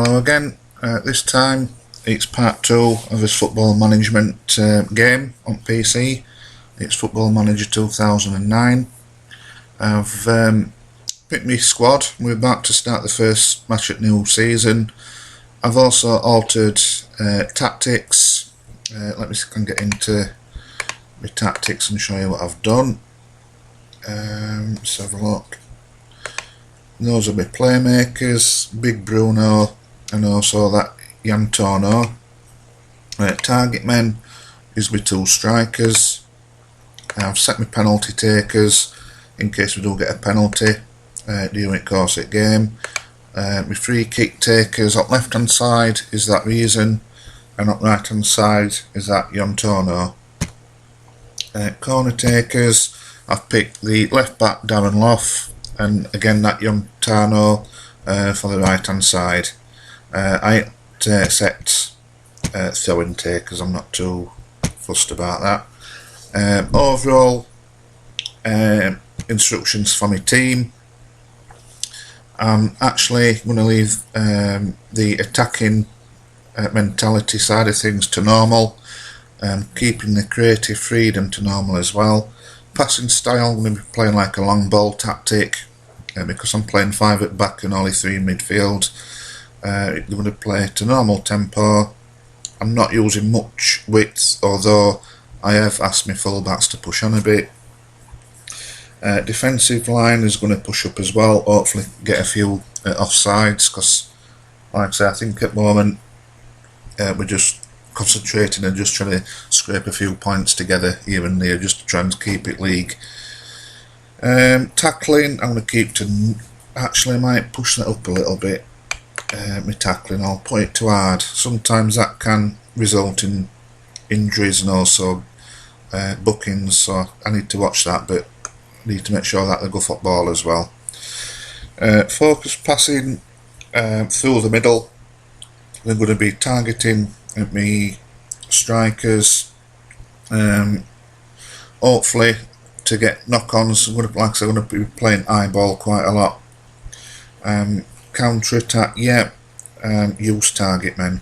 Hello again. This time it's part 2 of this football management game on PC. It's Football Manager 2009. I've picked my squad. We're about to start the first match at new season. I've also altered tactics. Let me see if I can get into my tactics and show you what I've done. Let's have a look. Those are my playmakers, Big Bruno and also that Yantono. Target men is my 2 strikers. I've set my penalty takers in case we do get a penalty during the course of the game. My free kick takers on left hand side is that Reason, and on right hand side is that Yantono. Corner takers, I've picked the left back Darren Lough and again that Yantono for the right hand side. I set throwing takers, I'm not too fussed about that. Overall instructions for my team. I'm actually going to leave the attacking mentality side of things to normal, keeping the creative freedom to normal as well. Passing style, I'm going to be playing like a long ball tactic because I'm playing 5 at back and only 3 in midfield. They're going to play to normal tempo. I'm not using much width, although I have asked my fullbacks to push on a bit. Defensive line is going to push up as well, hopefully get a few offsides, because like I say, I think at the moment we're just concentrating and just trying to scrape a few points together here and there just to try and keep it league. Tackling, I'm going to keep to, actually I might push that up a little bit. My tackling, I'll put it too hard. Sometimes that can result in injuries and also bookings, so I need to watch that, but I need to make sure that they go football as well. Focus passing through the middle. They're going to be targeting at me strikers, hopefully to get knock-ons. I'm going to be playing eyeball quite a lot. Counter attack, yeah, use target men.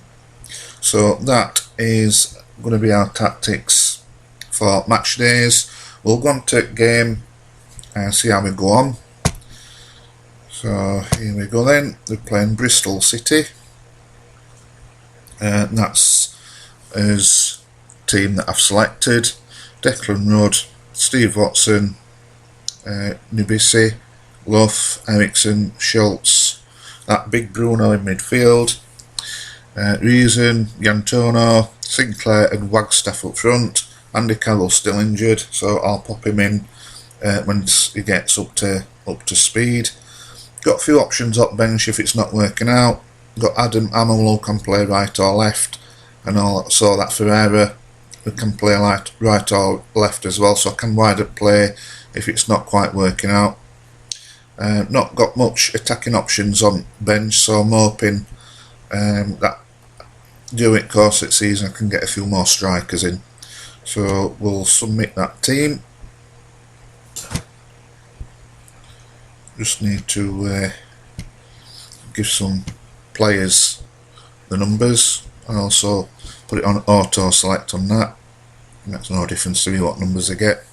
So that is going to be our tactics for match days. We'll go on to game and see how we go on. So here we go then. We're playing Bristol City. That's his team that I've selected. Declan Rudd, Steve Watson, Nubisi, Lough, Ericsson, Schultz, that Big Bruno in midfield, Reason, Yantono, Sinclair and Wagstaff up front. Andy Carroll's still injured, so I'll pop him in once he gets up to speed. Got a few options up bench if it's not working out. Got Adam Amel who can play right or left, and also that Ferreira who can play right or left as well, so I can wide up play if it's not quite working out. Not got much attacking options on bench, so I'm hoping that during the course of the season I can get a few more strikers in. So we'll submit that team. Just need to give some players the numbers and also put it on auto select on that. It makes no difference to me what numbers I get.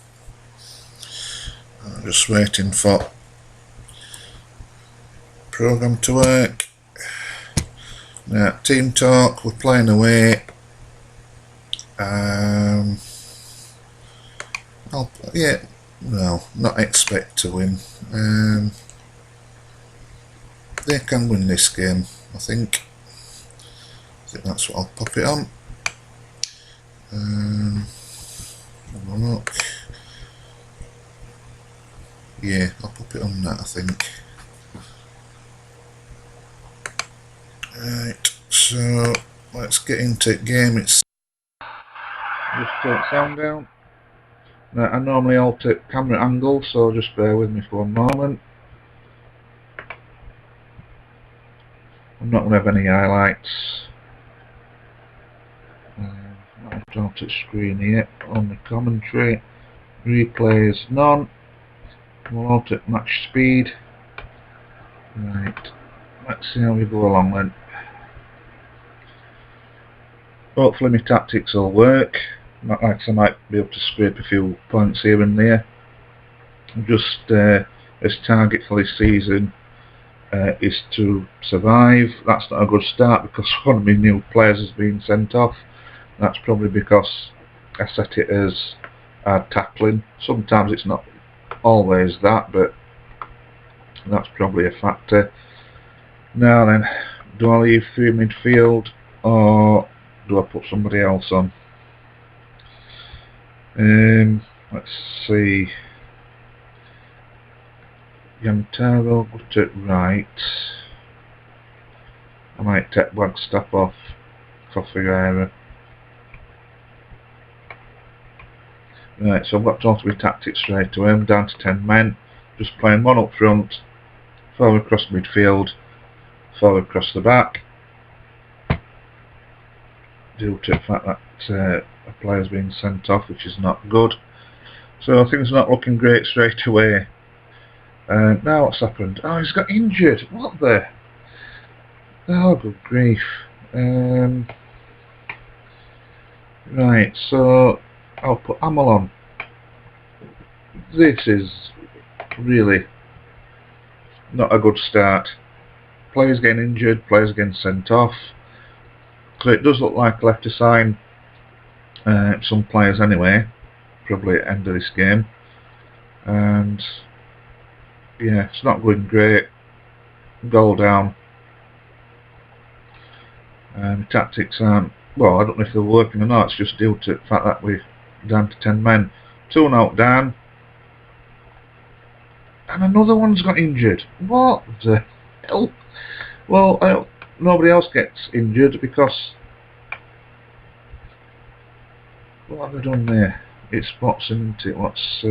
I'm just waiting for program to work. Now, team talk, we're playing away. Not expect to win. They can win this game, I think. That's what I'll pop it on. Have a look. Yeah, I'll pop it on that, I think. Right, so let's get into the game. It's just turn sound down. Now, I normally alter camera angle, so just bear with me for one moment. I'm not going to have any highlights. Not alter screen here. On the commentary, replays none. We'll alter match speed. Right, let's see how we go along then. Hopefully my tactics will work. Like I might be able to scrape a few points here and there. Just as target for this season is to survive. That's not a good start because one of my new players has been sent off. That's probably because I set it as hard tackling. Sometimes it's not always that, but that's probably a factor. Now then, do I leave 3 midfield or do I put somebody else on? Let's see. Yantaro, put it right. I might take Wagstaff off for Ferreira. Right, so I've got to alter my tactics straight away. I'm down to 10 men. Just playing one up front, 4 across midfield, 4 across the back. Due to the fact that a player's been sent off, which is not good. So things are not looking great straight away. Now what's happened? Oh, he's got injured. What the? Oh, good grief. Right, so I'll put Amel on. This is really not a good start. Players getting injured, players getting sent off. So it does look like I'll have to sign some players anyway, probably at the end of this game. And yeah, it's not going great. Goal down. Tactics aren't, well, I don't know if they're working or not. It's just due to the fact that we're down to 10 men. 2-0 down. And another one's got injured. What the hell? Well, nobody else gets injured because... What have they done there? It's Watson, isn't it? What's...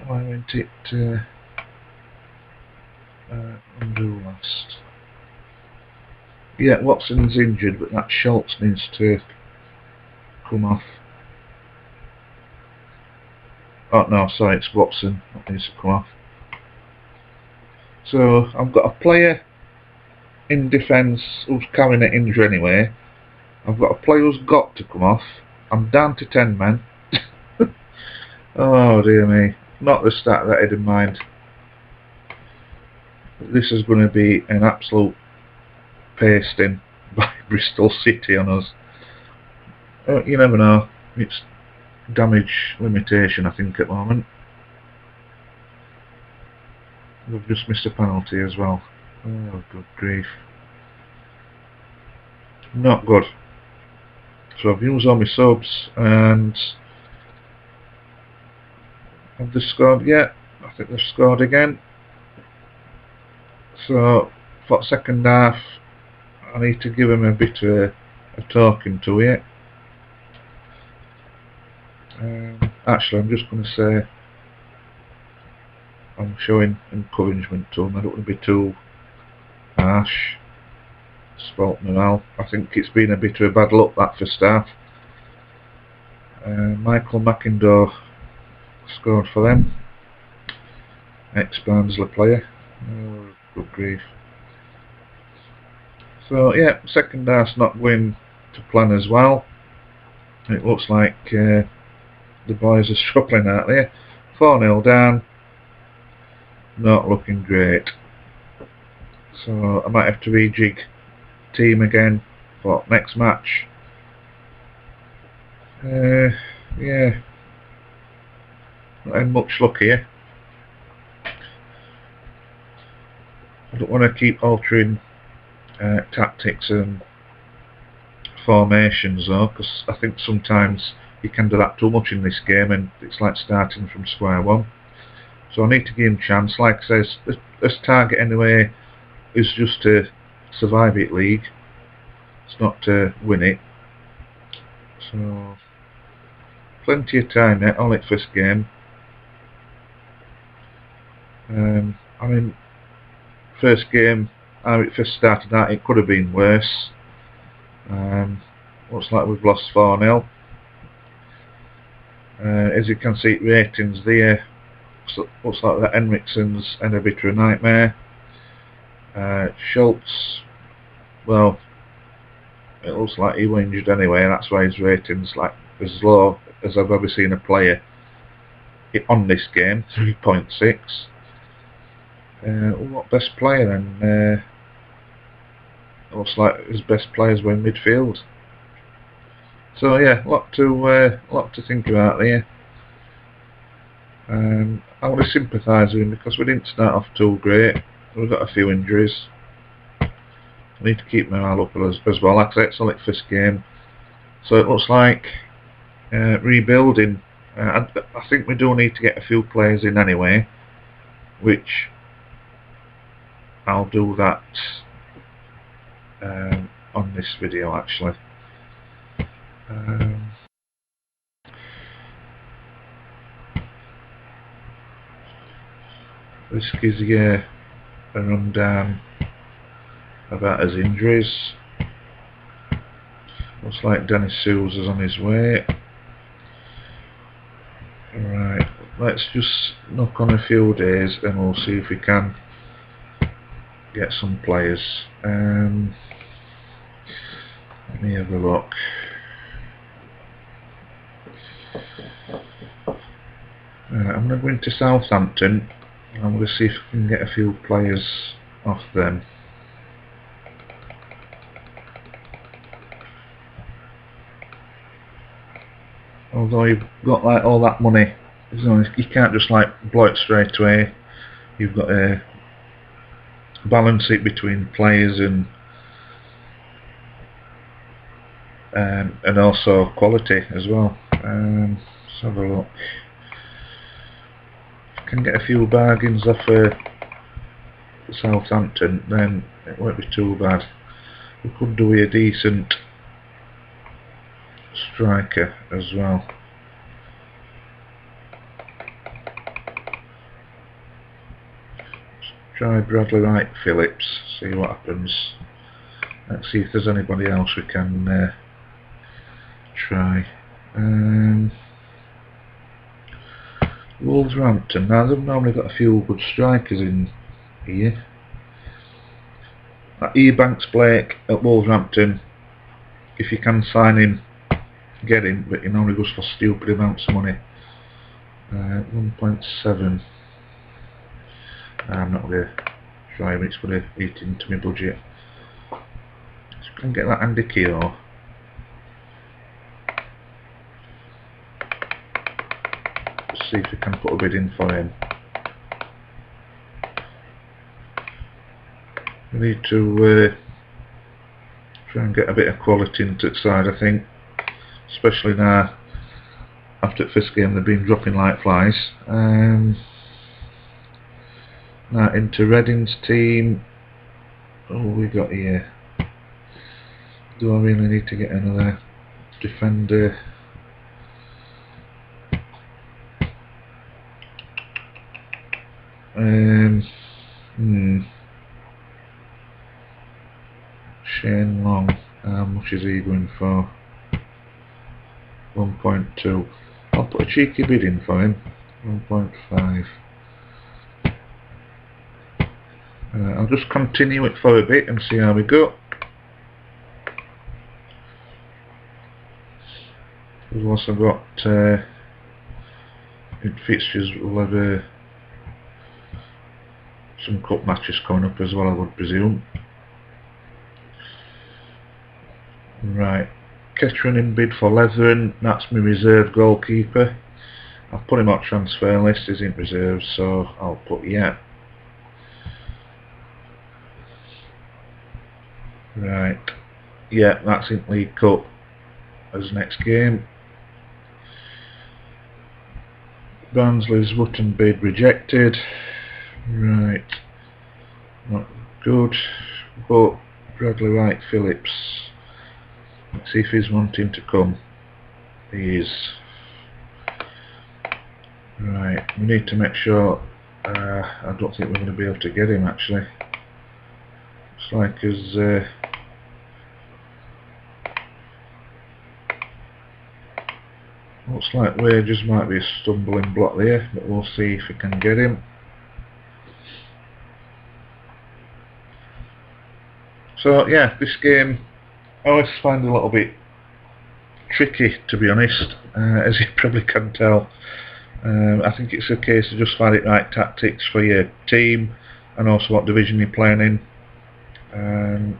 why went it... undo last. Yeah, Watson's injured, but that Schultz needs to come off. Oh no, sorry, it's Watson that needs to come off. So I've got a player in defence who's carrying an injury anyway. I've got a player who's got to come off. I'm down to 10 men. Oh dear me, not the start that I had in mind. This is going to be an absolute pasting by Bristol City on us. You never know. It's damage limitation, I think, at the moment. We've just missed a penalty as well. Oh, good grief. Not good. So I've used all my subs, and have they scored yet? I think they've scored again. So for the second half, I need to give them a bit of a talking to it. Actually, I'm just going to say I'm showing encouragement to them. I don't want to be too harsh. Spoke morale. I think it's been a bit of a bad luck that for staff. Michael McIndoe scored for them. Ex-Barnsley player. Oh, good grief. So yeah, second half's not going to plan as well. It looks like the boys are struggling out there. 4-0 down. Not looking great. So I might have to rejig team again for next match. Yeah, not had much luck here. I don't want to keep altering tactics and formations though, because I think sometimes you can do that too much in this game and it's like starting from square one. So I need to give him a chance. Like I says, this target anyway is just to survive it league. It's not to win it. So plenty of time yet, only first game. I mean, first game, how it first started out, it could have been worse. Looks like we've lost 4-0. As you can see, ratings there. So looks like that Henriksen's had a bit of a nightmare. Schultz, well, it looks like he was injured anyway, and that's why his rating's like as low as I've ever seen a player on this game, 3.6. What best player then? It looks like his best players were in midfield. So yeah, lot to think about there. I want to sympathise with him because we didn't start off too great. We've got a few injuries. I need to keep my eye up as well. Like I said, it's only the first game, so it looks like rebuilding. I think we do need to get a few players in anyway, which I'll do that on this video actually. This gives you a rundown about his injuries. Looks like Dennis Souza's on his way. Right, let's just knock on a few days and we'll see if we can get some players. Let me have a look. I'm going to go into Southampton and I'm going to see if we can get a few players off them. Although you've got like all that money, you can't just like blow it straight away. You've got to balance it between players and also quality as well. Let's have a look. If you can get a few bargains off Southampton, then it won't be too bad. We could do a decent striker as well. Let's try Bradley Wright Phillips, see what happens. Let's see if there's anybody else we can try. Wolverhampton, now they've normally got a few good strikers in here. Ebanks Blake at Wolverhampton, if you can sign him, get him, but he normally goes for stupid amounts of money. 1.7. I'm not going to try him, it's going to eat into my budget. So you can get that Andy Keogh. See if we can put a bid in for him. We need to try and get a bit of quality into the side, I think, especially now after the first game they've been dropping like flies. Now into Reading's team. Oh, we got here. Do I really need to get another defender? Shane Long, how much is he going for? 1.2. I'll put a cheeky bid in for him. 1.5. I'll just continue it for a bit and see how we go. We've also got in fixtures, we'll have some cup matches coming up as well, I would presume. Right, Ketron in bid for Leathern, that's my reserve goalkeeper. I'll put him on transfer list, he's in reserve, so I'll put yeah. Right, yeah, that's in League Cup as next game. Barnsley's Wootton bid rejected. Right, not good. But Bradley Wright Phillips, let's see if he's wanting to come. He is. Right, we need to make sure. I don't think we're going to be able to get him actually. Looks like his looks like wages might be a stumbling block there, but we'll see if we can get him. So yeah, this game I always find a little bit tricky, to be honest, as you probably can tell. I think it's a case of just finding right tactics for your team and also what division you're playing in.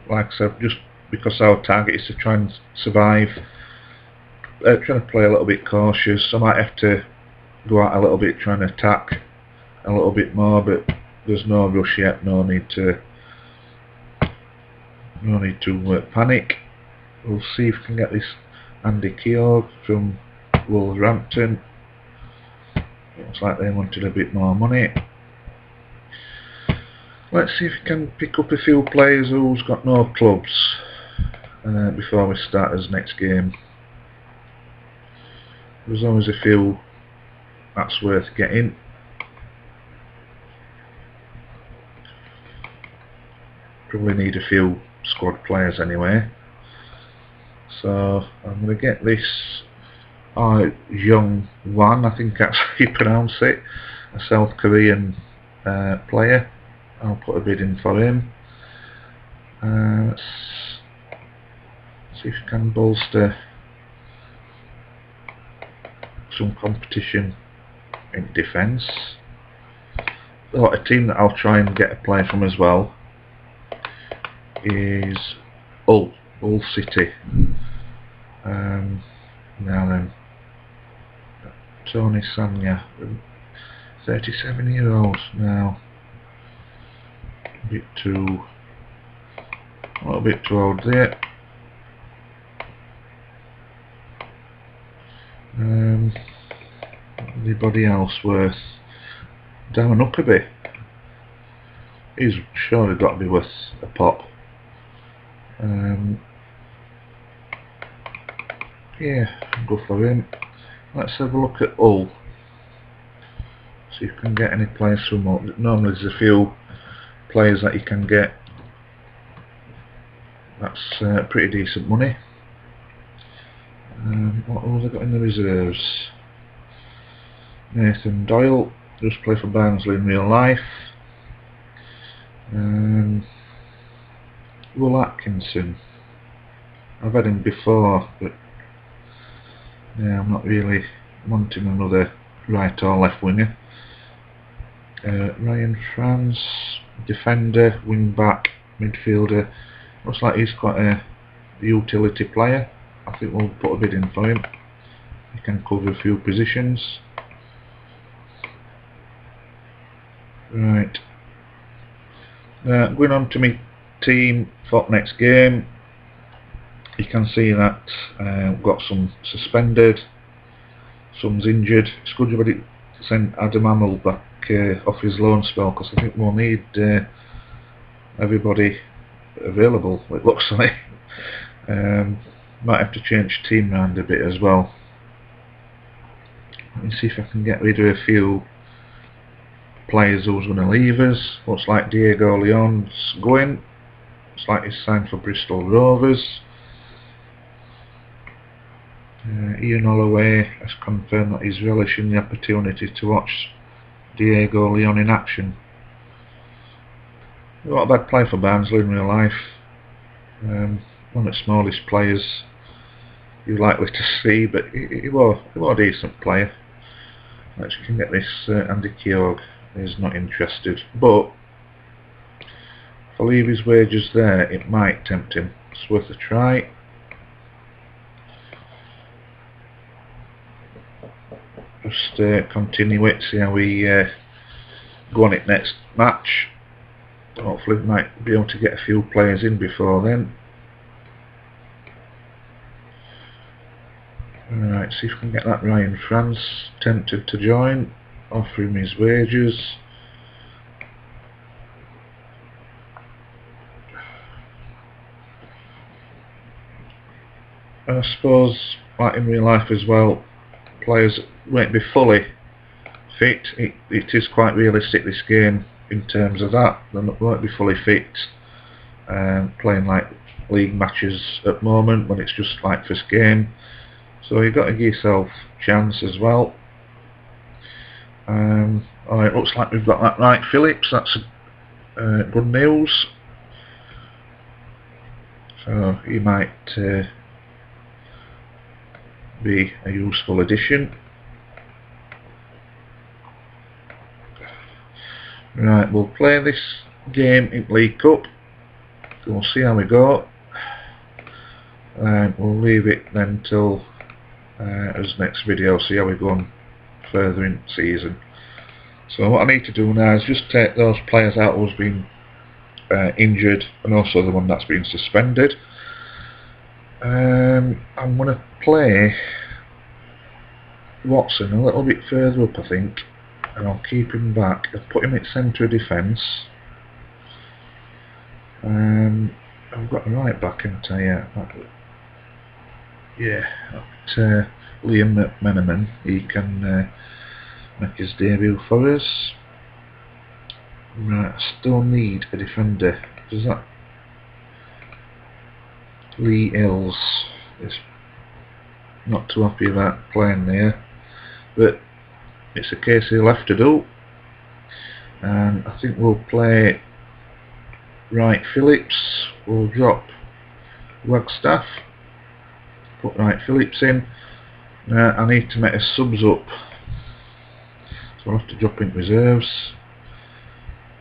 Like I said, just because our target is to try and survive, trying to play a little bit cautious. I might have to go out a little bit, trying to attack a little bit more, but there's no rush yet. No need to panic. We'll see if we can get this Andy Keogh from Wolverhampton. Looks like they wanted a bit more money. Let's see if we can pick up a few players who's got no clubs before we start his next game. There's always a few that's worth getting. Probably need a few squad players anyway. So I'm going to get this Young Wan, I think that's how you pronounce it, a South Korean player. I'll put a bid in for him. Let's see if we can bolster some competition in defence. A team that I'll try and get a player from as well is Hull City. Now then, Tony Sanya, 37-year-old now. A little bit too old there. Anybody else worth Darren Huckabee? He's surely got to be worth a pop. Yeah, go for him. Let's have a look at Hull. See if you can get any players from Hull. Normally there's a few players that you can get. That's pretty decent money. What have they got in the reserves? Nathan Doyle, just play for Barnsley in real life. Will Atkinson, I've had him before, but yeah, I'm not really wanting another right or left winger. Ryan Franz, defender, wing back, midfielder. Looks like he's quite a utility player. I think we'll put a bid in for him. He can cover a few positions. Right. Going on to my team for next game. You can see that we've got some suspended, some's injured. It's good you've already sent Adam Hamill back off his loan spell, because I think we'll need everybody available, it looks like. Might have to change team round a bit as well. Let me see if I can get rid of a few players who's going to leave us. Looks like Diego Leon's going. Looks like he's signed for Bristol Rovers. Ian Holloway has confirmed that he's relishing the opportunity to watch Diego Leon in action. Not a bad player for Barnsley in real life. One of the smallest players you're likely to see, but he was a decent player. Let's can get this Andy Keogh. He's not interested, but if I leave his wages there, it might tempt him. It's worth a try. Just continue it, see how we go on it next match. Hopefully we might be able to get a few players in before then. Alright, see if we can get that Ryan Franz tempted to join. Offer him his wages. And I suppose, like in real life as well, players won't be fully fit. It is quite realistic, this game, in terms of that. They won't be fully fit playing like league matches at the moment when it's just like first game. So you've got to give yourself a chance as well. Alright, looks like we've got that right, Phillips. That's good news. so he might be a useful addition. Right, we'll play this game in League Cup. We'll see how we go. And we'll leave it then till as next video, see how we go on further in season. So what I need to do now is just take those players out who's been injured, and also the one that's been suspended. I'm going to play Watson a little bit further up, I think, and I'll keep him back. I'll put him at centre of defence. I've got a right back, haven't I? Yeah, Liam McMenamin. He can make his debut for us. Right, I still need a defender. Does that Lee Ills is not too happy about playing there, but it's a case he'll have to do. And I think we'll play Wright Phillips. We'll drop Wagstaff, put Wright Phillips in. Now I need to make a subs up, so I'll have to drop in reserves,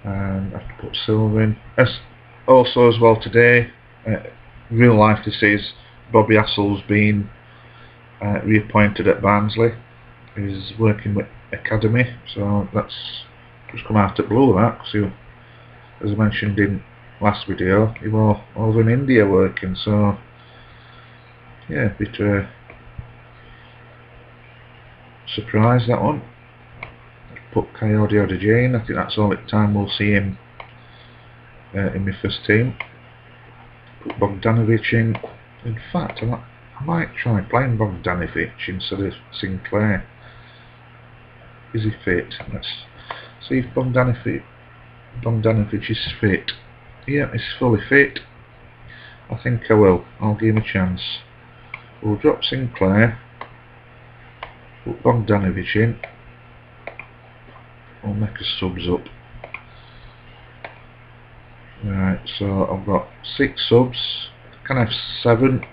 and I have to put Silver in. Also as well today, real life this is, Bobby Hassell's been reappointed at Barnsley. He's working with Academy, so that's just come out at blue, that, because as I mentioned in last video, he was over in India working, so yeah, a bit surprise, that one. Put Coyote Odejane, I think that's all the time we'll see him in my first team. Put Bogdanovic in. In fact, I might try playing Bogdanovic instead of Sinclair. Is he fit? Let's see if Bogdanovic is fit. Yeah, he's fully fit. I think I will. I'll give him a chance. We'll drop Sinclair. Put Bogdanovic in. We'll make a subs up. Right, so I've got 6 subs. I can have 7,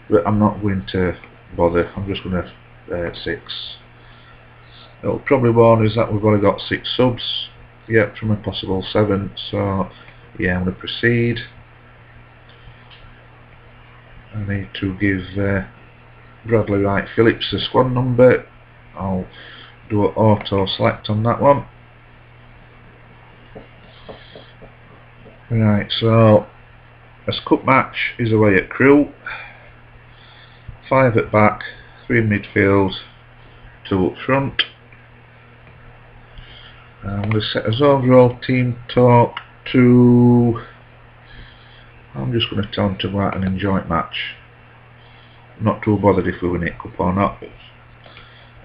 but I'm not going to bother. I'm just going to have 6. It'll probably warn us that we've only got 6 subs. Yep, from a possible 7. So yeah, I'm going to proceed. I need to give Bradley Wright Phillips the squad number. I'll do an auto select on that one. Right, so as cup match is away at Crewe. 5 at back, 3 in midfield, 2 up front. I'm going to set us overall team talk to, I'm just going to tell them to go out and enjoy the match. I'm not too bothered if we win it cup or not.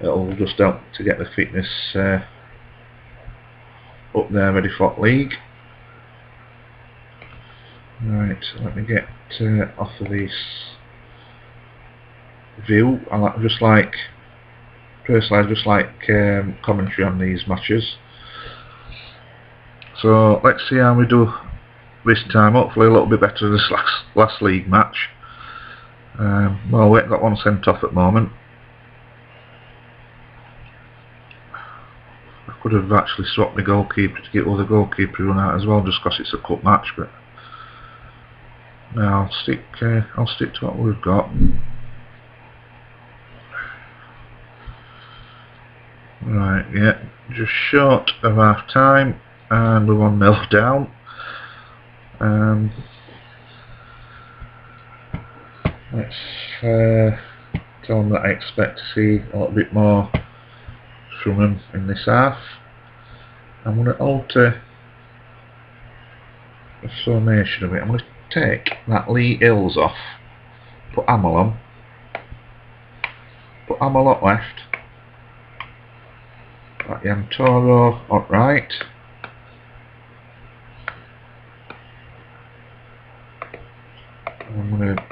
It'll just help to get the fitness up there ready for league. Right, let me get off of this view. Personally I just like commentary on these matches. So let's see how we do this time. Hopefully a little bit better than this last league match. Well, we ain't got one sent off at the moment. I could have actually swapped the goalkeeper to get other goalkeeper run out as well, just because it's a cup match. But now I'll stick to what we've got. Right, yeah, just short of half time, and we're 1-0 down. Let's tell them that I expect to see a little bit more from them in this half. I'm going to alter the formation a bit. I'm going to take that Lee Ills off, put Amel on, put Amel up left, that Yantoro up right, and I'm going to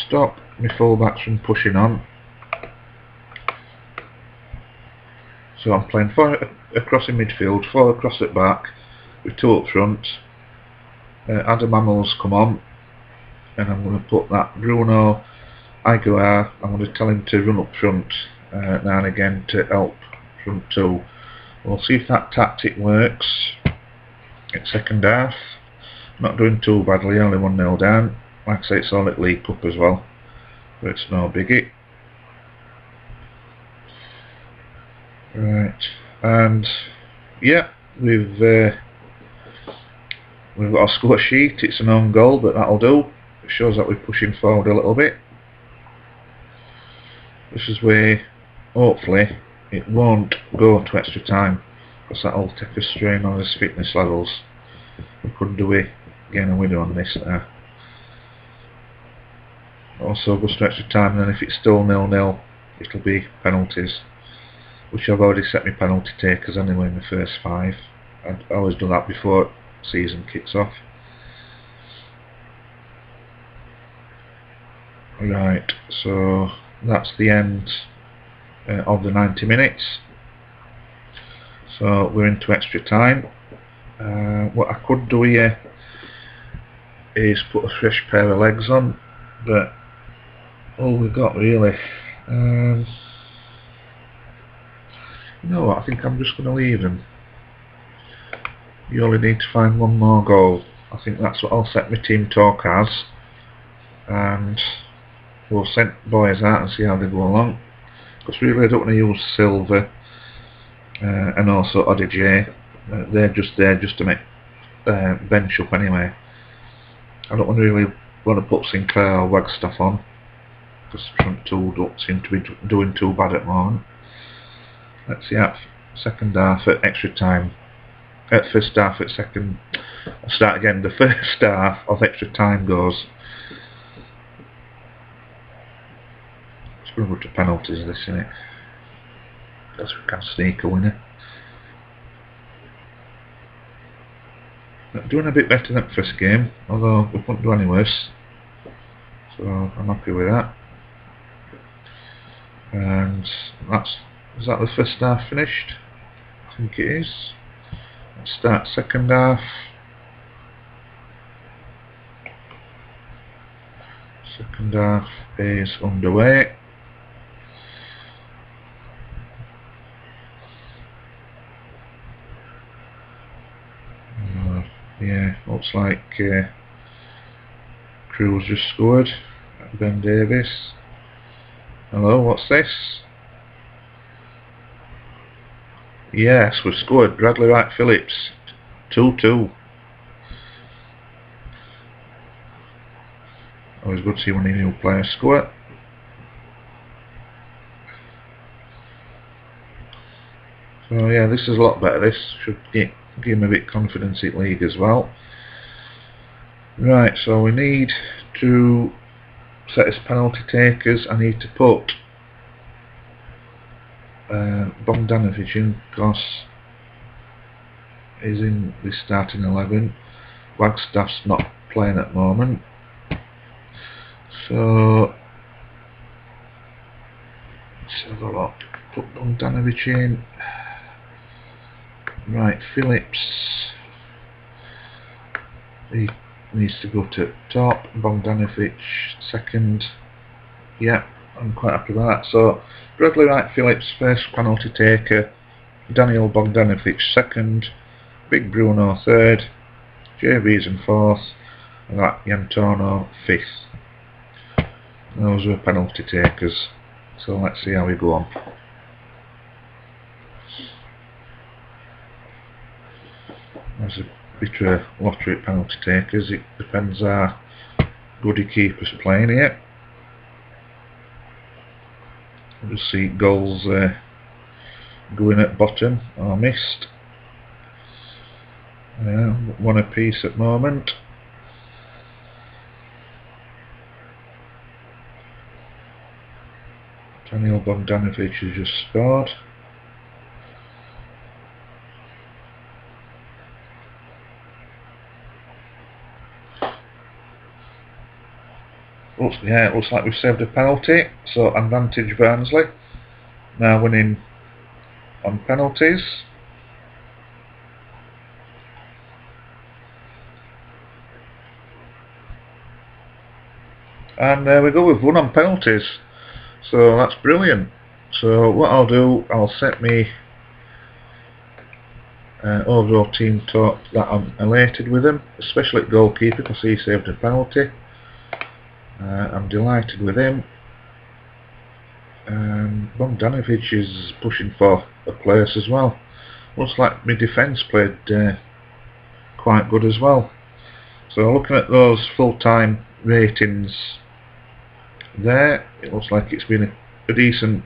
stop my fullbacks from pushing on. So I'm playing 4 across in midfield, 4 across at back, with 2 up front. Adam Amel's come on. and I'm going to put that Bruno Aguilar, I'm going to tell him to run up front now and again to help front two. We'll see if that tactic works in second half. Not doing too badly, only 1-0 down. Like I say, it's all at League Cup as well, but it's no biggie. Right, and yeah, we've got a score sheet. It's an own goal, but that'll do. It shows that we're pushing forward a little bit. This is where, hopefully, it won't go to extra time, because that'll take a strain on his fitness levels. We could do it getting a winner on this there. Also goes to extra time, and then if it's still 0-0, it'll be penalties, which I've already set my penalty takers anyway in the first 5. I'd always do that before season kicks off. Right, so that's the end of the 90 minutes. So we're into extra time. What I could do here is put a fresh pair of legs on, but all we've got really. You know what, I think I'm just going to leave them. You only need to find one more goal. I think that's what I'll set my team talk as, and we'll send boys out and see how they go along, because really I don't want to use Silver and also Odigay. They're just there just to make bench up anyway. I don't really want to put Sinclair or Wagstaff on, because front two don't seem to be doing too bad at the moment. Let's see how second half at extra time. At first half at second. I'll start again. The first half of extra time goes. It's going to go to penalties, this, isn't it? Because we can sneak a winner. Doing a bit better than the first game, although we couldn't do any worse. So I'm happy with that. And is that the first half finished? I think it is. Let's start second half. Second half is underway. Yeah, looks like Crew's just scored. Ben Davis. Hello, what's this? Yes, we've scored. Bradley Wright Phillips. 2-2. Always good to see when a new player score. So yeah, this is a lot better. This should give him a bit of confidence in league as well. Right, so we need to set his penalty takers. I need to put Bogdanovic in, because he's in the starting 11. Wagstaff's not playing at the moment. So let's have a look. Put Bogdanovic in. Right, Phillips. He needs to go to top. Bogdanovic second. Yeah, I'm quite happy with that. So Bradley Wright Phillips first penalty taker, Daniel Bogdanovic second, Big Bruno third, JV's in fourth, and that Yantorno fifth. Those were penalty takers. So let's see how we go on. There's a bit of lottery at penalty takers. It depends how good the keeper's playing here. We'll see goals going at bottom or missed. One apiece at the moment. Daniel Bogdanovic has just scored. It looks like we've saved a penalty, so advantage Barnsley. Now winning on penalties. And there we go, we've won on penalties. So that's brilliant. So what I'll do, I'll set me overall team top that I'm elated with him, especially at goalkeeper because he saved a penalty. I'm delighted with him. Bogdanovic is pushing for a place as well. Looks like my defence played quite good as well. So looking at those full-time ratings there, it looks like it's been a decent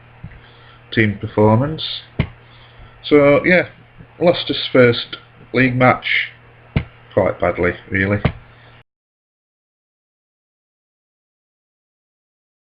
team performance. So yeah, lost his first league match quite badly really.